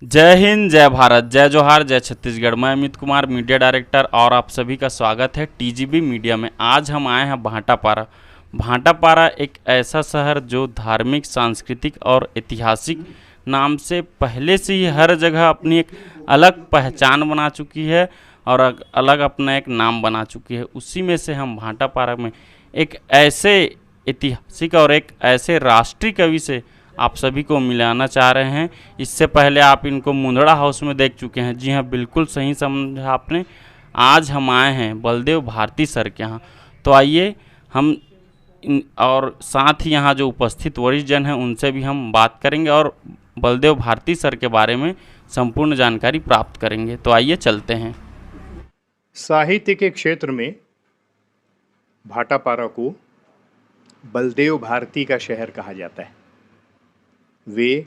जय हिंद, जय भारत, जय जोहार, जय छत्तीसगढ़। मैं अमित कुमार, मीडिया डायरेक्टर, और आप सभी का स्वागत है टीजीबी मीडिया में। आज हम आए हैं भाटापारा। भाटापारा एक ऐसा शहर जो धार्मिक, सांस्कृतिक और ऐतिहासिक नाम से पहले से ही हर जगह अपनी एक अलग पहचान बना चुकी है और अलग अपना एक नाम बना चुकी है। उसी में से हम भाटापारा में एक ऐसे ऐतिहासिक और एक ऐसे राष्ट्रीय कवि से आप सभी को मिलाना चाह रहे हैं। इससे पहले आप इनको मुंदड़ा हाउस में देख चुके हैं। जी हाँ, बिल्कुल सही समझा आपने। आज हम आए हैं बलदेव भारती सर के यहाँ। तो आइए हम और साथ ही यहाँ जो उपस्थित वरिष्ठ जन हैं उनसे भी हम बात करेंगे और बलदेव भारती सर के बारे में संपूर्ण जानकारी प्राप्त करेंगे। तो आइए चलते हैं। साहित्य के क्षेत्र में भाटापारा को बलदेव भारती का शहर कहा जाता है। वे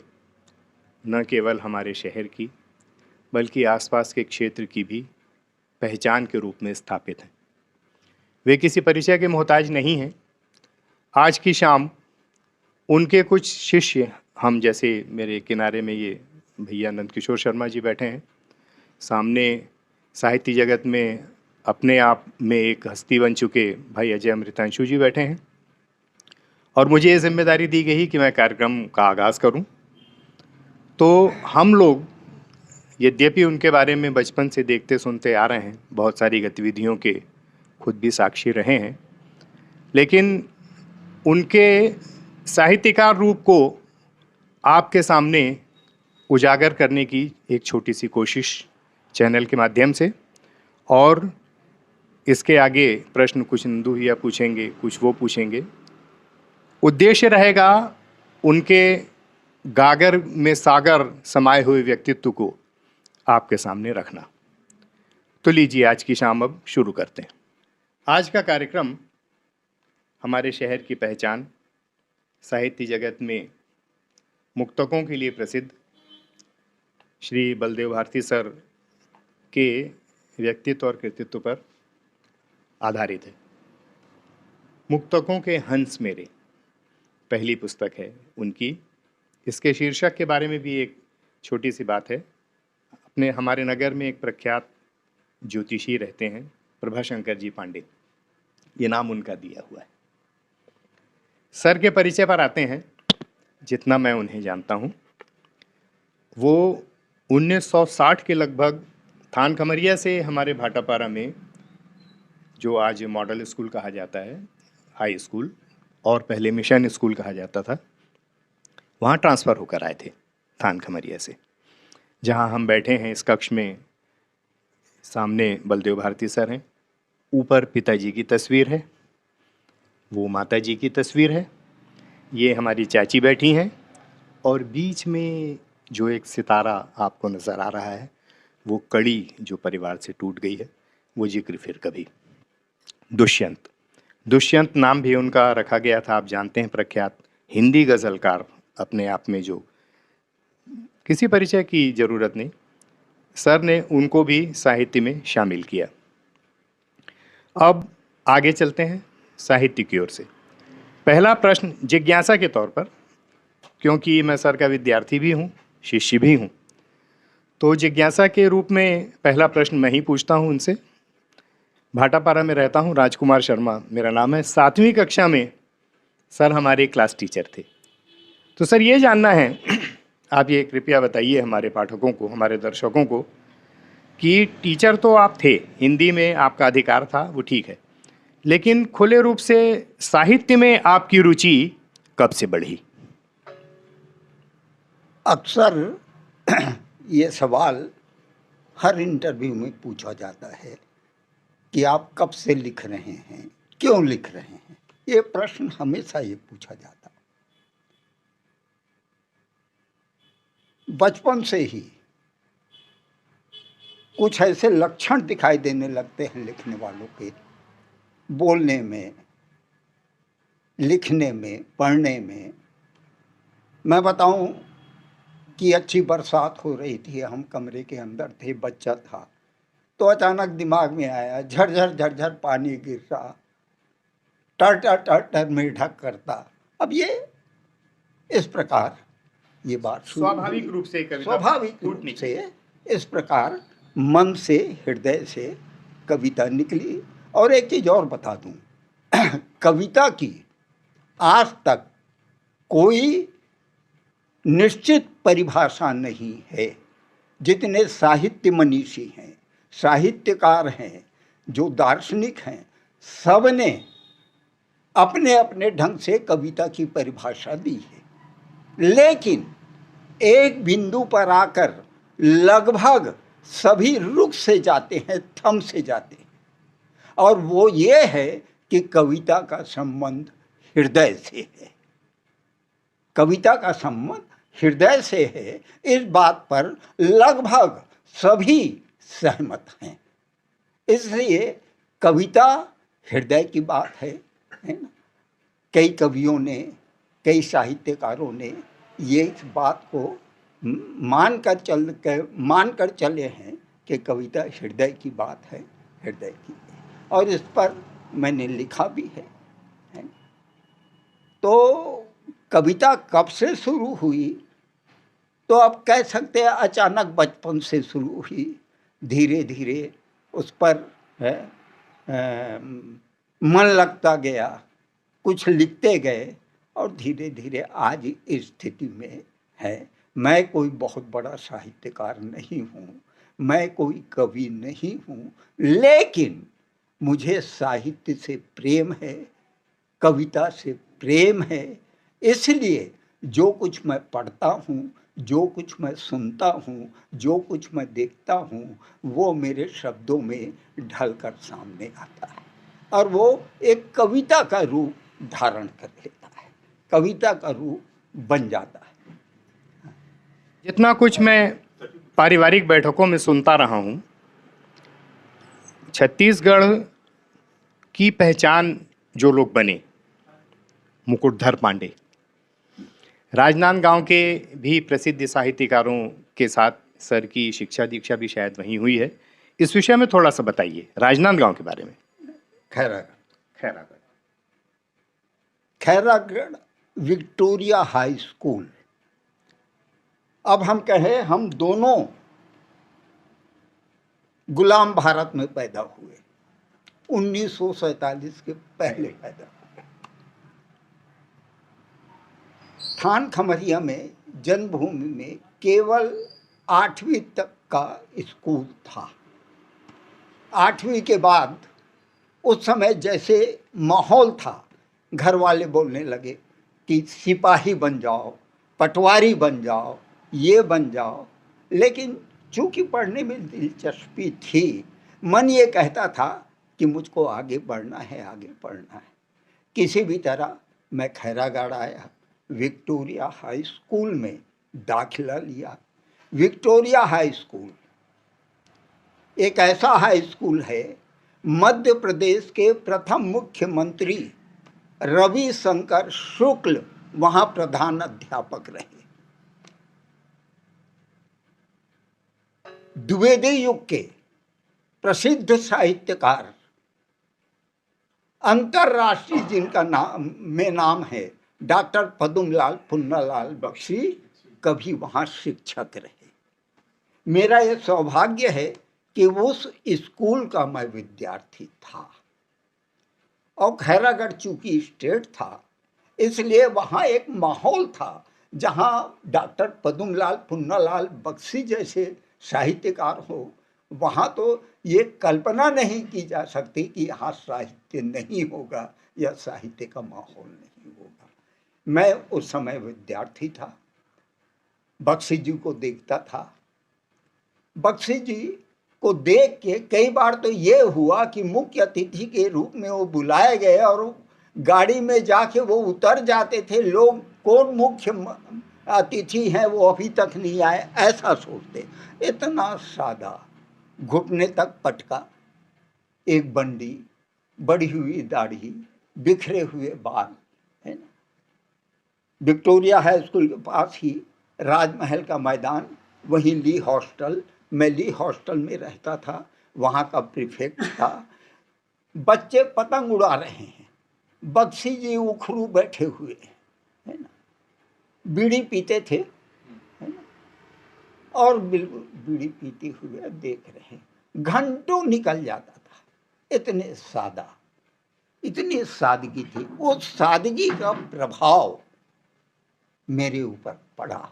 न केवल हमारे शहर की बल्कि आसपास के क्षेत्र की भी पहचान के रूप में स्थापित हैं। वे किसी परिचय के मोहताज नहीं हैं। आज की शाम उनके कुछ शिष्य, हम जैसे मेरे किनारे में ये भैया नंदकिशोर शर्मा जी बैठे हैं, सामने साहित्य जगत में अपने आप में एक हस्ती बन चुके भाई अजय अमृतांशु जी बैठे हैं, और मुझे ये जिम्मेदारी दी गई कि मैं कार्यक्रम का आगाज़ करूं। तो हम लोग यद्यपि उनके बारे में बचपन से देखते सुनते आ रहे हैं, बहुत सारी गतिविधियों के खुद भी साक्षी रहे हैं, लेकिन उनके साहित्यकार रूप को आपके सामने उजागर करने की एक छोटी सी कोशिश चैनल के माध्यम से, और इसके आगे प्रश्न कुछ नंदू भैया पूछेंगे, कुछ वो पूछेंगे। उद्देश्य रहेगा उनके गागर में सागर समाये हुए व्यक्तित्व को आपके सामने रखना। तो लीजिए आज की शाम अब शुरू करते हैं। आज का कार्यक्रम हमारे शहर की पहचान, साहित्य जगत में मुक्तकों के लिए प्रसिद्ध श्री बलदेव भारती सर के व्यक्तित्व और कृतित्व पर आधारित है। मुक्तकों के हंस मेरे पहली पुस्तक है उनकी। इसके शीर्षक के बारे में भी एक छोटी सी बात है। अपने हमारे नगर में एक प्रख्यात ज्योतिषी रहते हैं, प्रभाशंकर जी पांडे, ये नाम उनका दिया हुआ है। सर के परिचय पर आते हैं। जितना मैं उन्हें जानता हूँ, वो 1960 के लगभग थान खमरिया से हमारे भाटापारा में, जो आज मॉडल स्कूल कहा जाता है, हाई स्कूल और पहले मिशन स्कूल कहा जाता था, वहाँ ट्रांसफ़र होकर आए थे थान खमरिया से। जहाँ हम बैठे हैं इस कक्ष में, सामने बलदेव भारती सर हैं, ऊपर पिताजी की तस्वीर है, वो माता जी की तस्वीर है, ये हमारी चाची बैठी हैं, और बीच में जो एक सितारा आपको नज़र आ रहा है, वो कड़ी जो परिवार से टूट गई है, वो जिक्र फिर कभी। दुष्यंत नाम भी उनका रखा गया था। आप जानते हैं, प्रख्यात हिंदी गज़लकार, अपने आप में जो किसी परिचय की ज़रूरत नहीं। सर ने उनको भी साहित्य में शामिल किया। अब आगे चलते हैं साहित्य की ओर से। पहला प्रश्न जिज्ञासा के तौर पर, क्योंकि मैं सर का विद्यार्थी भी हूँ, शिष्य भी हूँ, तो जिज्ञासा के रूप में पहला प्रश्न मैं ही पूछता हूँ उनसे। भाटापारा में रहता हूँ, राजकुमार शर्मा मेरा नाम है। 7वीं कक्षा में सर हमारे क्लास टीचर थे। तो सर ये जानना है, आप ये कृपया बताइए हमारे पाठकों को, हमारे दर्शकों को, कि टीचर तो आप थे, हिंदी में आपका अधिकार था, वो ठीक है, लेकिन खुले रूप से साहित्य में आपकी रुचि कब से बढ़ी? अक्सर ये सवाल हर इंटरव्यू में पूछा जाता है कि आप कब से लिख रहे हैं, क्यों लिख रहे हैं। ये प्रश्न हमेशा ये पूछा जाता। बचपन से ही कुछ ऐसे लक्षण दिखाई देने लगते हैं लिखने वालों के, बोलने में, लिखने में, पढ़ने में। मैं बताऊं कि अच्छी बरसात हो रही थी, हम कमरे के अंदर थे, बच्चा था, तो अचानक दिमाग में आया, झरझर झरझर पानी गिर रहा, टर टर टर टर मेढक करता। अब ये इस प्रकार ये बात शुरू स्वाभाविक हुई। रूप से कविता स्वाभाविक रूप फूटनी। से इस प्रकार मन से, हृदय से कविता निकली। और एक चीज और बता दूं, कविता की आज तक कोई निश्चित परिभाषा नहीं है। जितने साहित्य मनीषी हैं, साहित्यकार हैं, जो दार्शनिक हैं, सब ने अपने अपने ढंग से कविता की परिभाषा दी है। लेकिन एक बिंदु पर आकर लगभग सभी रुक से जाते हैं, थम से जाते हैं, और वो ये है कि कविता का संबंध हृदय से है। कविता का संबंध हृदय से है, इस बात पर लगभग सभी सहमत हैं। इसलिए कविता हृदय की बात है ना। कई कवियों ने, कई साहित्यकारों ने ये इस बात को मानकर चले हैं कि कविता हृदय की बात है, हृदय की। और इस पर मैंने लिखा भी है। तो कविता कब से शुरू हुई, तो अब कह सकते हैं अचानक बचपन से शुरू हुई। धीरे धीरे उस पर मन लगता गया, कुछ लिखते गए, और धीरे धीरे आज इस स्थिति में है। मैं कोई बहुत बड़ा साहित्यकार नहीं हूँ, मैं कोई कवि नहीं हूँ, लेकिन मुझे साहित्य से प्रेम है, कविता से प्रेम है। इसलिए जो कुछ मैं पढ़ता हूँ, जो कुछ मैं सुनता हूँ, जो कुछ मैं देखता हूँ, वो मेरे शब्दों में ढलकर सामने आता है, और वो एक कविता का रूप धारण कर लेता है, कविता का रूप बन जाता है। जितना कुछ मैं पारिवारिक बैठकों में सुनता रहा हूँ, छत्तीसगढ़ की पहचान जो लोग बने, मुकुटधर पांडे, राजनांदगांव के भी प्रसिद्ध साहित्यकारों के साथ सर की शिक्षा दीक्षा भी शायद वहीं हुई है। इस विषय में थोड़ा सा बताइए, राजनांदगांव के बारे में। Khairagarh Victoria high school. अब हम कहें, हम दोनों गुलाम भारत में पैदा हुए, 1947 के पहले पैदा हुए। थान खमरिया में, जन्मभूमि में, केवल 8वीं तक का स्कूल था। 8वीं के बाद उस समय जैसे माहौल था, घर वाले बोलने लगे कि सिपाही बन जाओ, पटवारी बन जाओ, ये बन जाओ। लेकिन चूंकि पढ़ने में दिलचस्पी थी, मन ये कहता था कि मुझको आगे बढ़ना है, आगे पढ़ना है। किसी भी तरह मैं खैरागढ़ आया, विक्टोरिया हाई स्कूल में दाखिला लिया। विक्टोरिया हाई स्कूल एक ऐसा हाई स्कूल है, मध्य प्रदेश के प्रथम मुख्यमंत्री रविशंकर शुक्ल वहां प्रधान अध्यापक रहे। द्विवेदी युग के प्रसिद्ध साहित्यकार, अंतरराष्ट्रीय जिनका नाम है, डॉक्टर पद्मलाल पुन्नालाल बख्शी, कभी वहां शिक्षक रहे। मेरा यह सौभाग्य है कि उस स्कूल का मैं विद्यार्थी था। और खैरागढ़ चूंकि स्टेट था, इसलिए वहाँ एक माहौल था जहाँ डॉक्टर पद्मलाल पुन्नालाल बख्शी जैसे साहित्यकार हो। वहाँ तो ये कल्पना नहीं की जा सकती कि यहाँ साहित्य नहीं होगा या साहित्य का माहौल नहीं होगा। मैं उस समय विद्यार्थी था, बख्शी जी को देखता था। बख्शी जी को देख के कई बार तो ये हुआ कि मुख्य अतिथि के रूप में वो बुलाए गए और गाड़ी में जाके वो उतर जाते थे। लोग कौन मुख्य अतिथि हैं, वो अभी तक नहीं आए, ऐसा सोचते। इतना सादा, घुटने तक पटका, एक बंडी, बढ़ी हुई दाढ़ी, बिखरे हुए बाल, है ना। विक्टोरिया हाई स्कूल के पास ही राजमहल का मैदान, वहीं ली हॉस्टल, मैं ली हॉस्टल में रहता था, वहाँ का प्रीफेक्ट था। बच्चे पतंग उड़ा रहे हैं, बख्शी जी उखरू बैठे हुए, है ना, बीड़ी पीते थे, और बिल्कुल बीड़ी पीते हुए देख रहे हैं। घंटों निकल जाता था, इतने सादा, इतनी सादगी थी। उस सादगी का प्रभाव मेरे ऊपर पड़ा।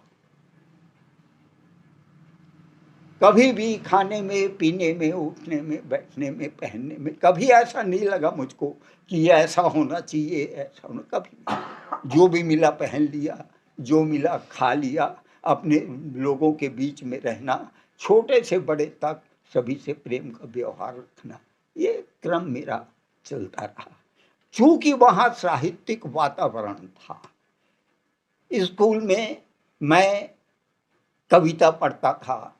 कभी भी खाने में, पीने में, उठने में, बैठने में, पहनने में कभी ऐसा नहीं लगा मुझको कि ये ऐसा होना चाहिए, ऐसा होना, कभी नहीं। जो भी मिला पहन लिया, जो मिला खा लिया। अपने लोगों के बीच में रहना, छोटे से बड़े तक सभी से प्रेम का व्यवहार रखना, ये क्रम मेरा चलता रहा। चूंकि वहाँ साहित्यिक वातावरण था, स्कूल में मैं कविता पढ़ता था,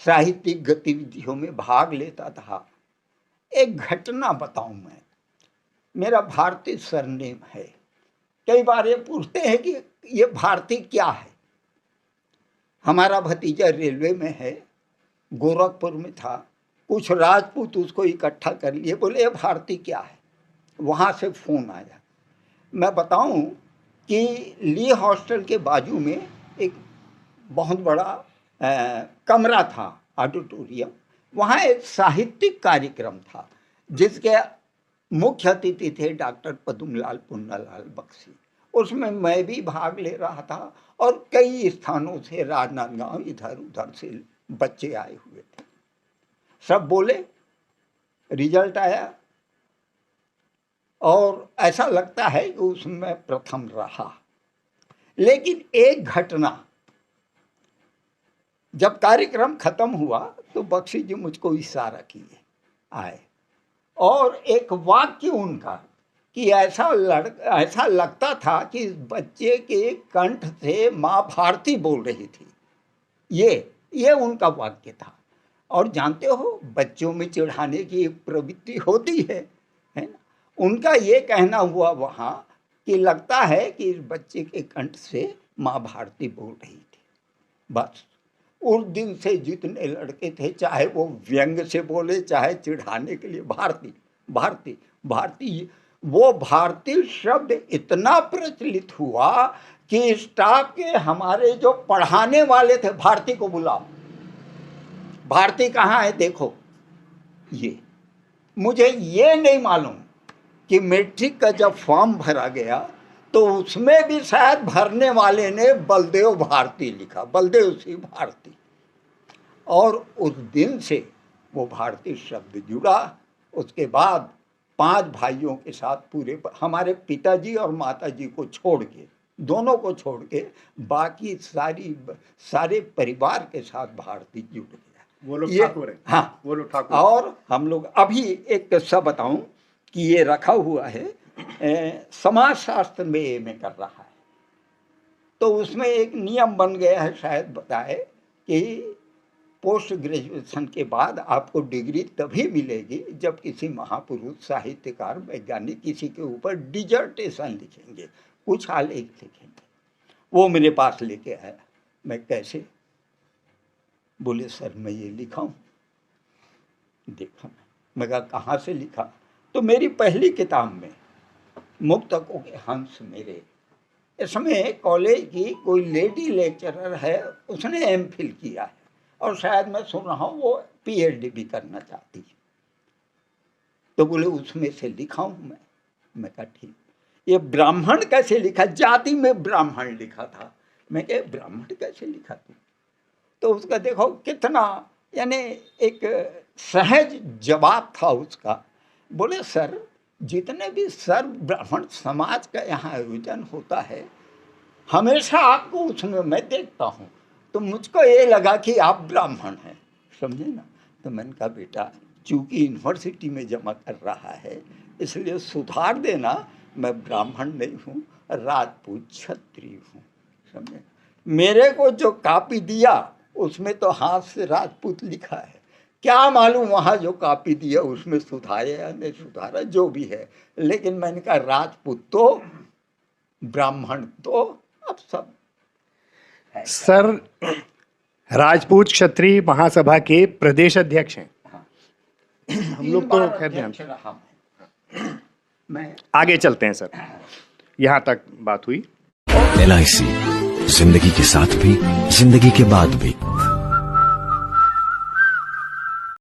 साहित्यिक गतिविधियों में भाग लेता था। एक घटना बताऊं मैं, मेरा भारती सरनेम है। कई बार ये पूछते हैं कि ये भारती क्या है। हमारा भतीजा रेलवे में है, गोरखपुर में था, कुछ राजपूत उसको इकट्ठा कर लिए, बोले ये भारती क्या है। वहाँ से फोन आया। मैं बताऊं कि ली हॉस्टल के बाजू में एक बहुत बड़ा कमरा था, ऑडिटोरियम। वहाँ एक साहित्यिक कार्यक्रम था जिसके मुख्य अतिथि थे डॉक्टर पद्मलाल पुन्नालाल बख्शी। उसमें मैं भी भाग ले रहा था और कई स्थानों से, राजनांदगांव, इधर उधर से बच्चे आए हुए थे। सब बोले, रिजल्ट आया और ऐसा लगता है कि उसमें प्रथम रहा। लेकिन एक घटना, जब कार्यक्रम खत्म हुआ तो बख्शी जी मुझको इशारा किए, आए, और एक वाक्य उनका कि ऐसा लगता था कि बच्चे के कंठ से माँ भारती बोल रही थी। ये उनका वाक्य था। और जानते हो, बच्चों में चिढ़ाने की एक प्रवृत्ति होती है ना। उनका ये कहना हुआ वहाँ कि लगता है कि इस बच्चे के कंठ से माँ भारती बोल रही थी। बस उस दिन से जितने लड़के थे, चाहे वो व्यंग से बोले, चाहे चिढ़ाने के लिए, भारती भारती भारती, वो भारती शब्द इतना प्रचलित हुआ कि स्टाफ के हमारे जो पढ़ाने वाले थे, भारती को बुलाओ, भारती कहाँ है देखो। ये मुझे ये नहीं मालूम कि मैट्रिक का जब फॉर्म भरा गया तो उसमें भी शायद भरने वाले ने बलदेव भारती लिखा, बलदेव सिंह भारती। और उस दिन से वो भारती शब्द जुड़ा। उसके बाद 5 भाइयों के साथ, पूरे हमारे पिताजी और माताजी को छोड़ के, दोनों को छोड़ के, बाकी सारे परिवार के साथ भारती जुड़ गया। वो लोग ठाकुर हैं। हाँ, वो लोग ठाकुर। और हम लोग अभी एक किस्सा बताऊं कि ये रखा हुआ है, समाज शास्त्र में एमए कर रहा है। तो उसमें एक नियम बन गया है, शायद बताए, कि पोस्ट ग्रेजुएशन के बाद आपको डिग्री तभी मिलेगी जब किसी महापुरुष, साहित्यकार, वैज्ञानिक किसी के ऊपर डिजर्टेशन लिखेंगे, कुछ आलेख लिखेंगे। वो मेरे पास लेके आया। मैं कैसे? बोले सर मैं ये लिखा हूँ। देखा मैं कहा कहाँ से लिखा? तो मेरी पहली किताब में, मुक्तकों के हंस मेरे, इसमें कॉलेज की कोई लेडी लेक्चरर है, उसने एमफिल किया है और शायद मैं सुन रहा हूँ वो पीएचडी भी करना चाहती है। तो बोले उसमें से लिखा हूँ मैं कहा ठीक। ये ब्राह्मण कैसे लिखा? जाति में ब्राह्मण लिखा था। मैं कहा ब्राह्मण कैसे लिखा तू? तो उसका देखो कितना, यानी एक सहज जवाब था उसका। बोले सर, जितने भी सर्व ब्राह्मण समाज का यहाँ आयोजन होता है, हमेशा आपको उसमें मैं देखता हूँ, तो मुझको ये लगा कि आप ब्राह्मण हैं, समझे ना। तो मैंने कहा बेटा, चूंकि यूनिवर्सिटी में जमा कर रहा है इसलिए सुधार देना, मैं ब्राह्मण नहीं हूँ, राजपूत क्षत्रिय हूँ, समझे। मेरे को जो कॉपी दिया उसमें तो हाथ से राजपूत लिखा है, क्या मालूम वहाँ जो कॉपी दिया उसमें सुधारे या नहीं सुधारा, जो भी है। लेकिन मैंने कहा राजपूत तो, ब्राह्मण तो, अब सब सर राजपूत क्षत्रिय महासभा के प्रदेश अध्यक्ष हैं। हम लोग तो खैर ध्यान, मैं आगे चलते हैं सर। यहाँ तक बात हुई। LIC जिंदगी के साथ भी, जिंदगी के बाद भी।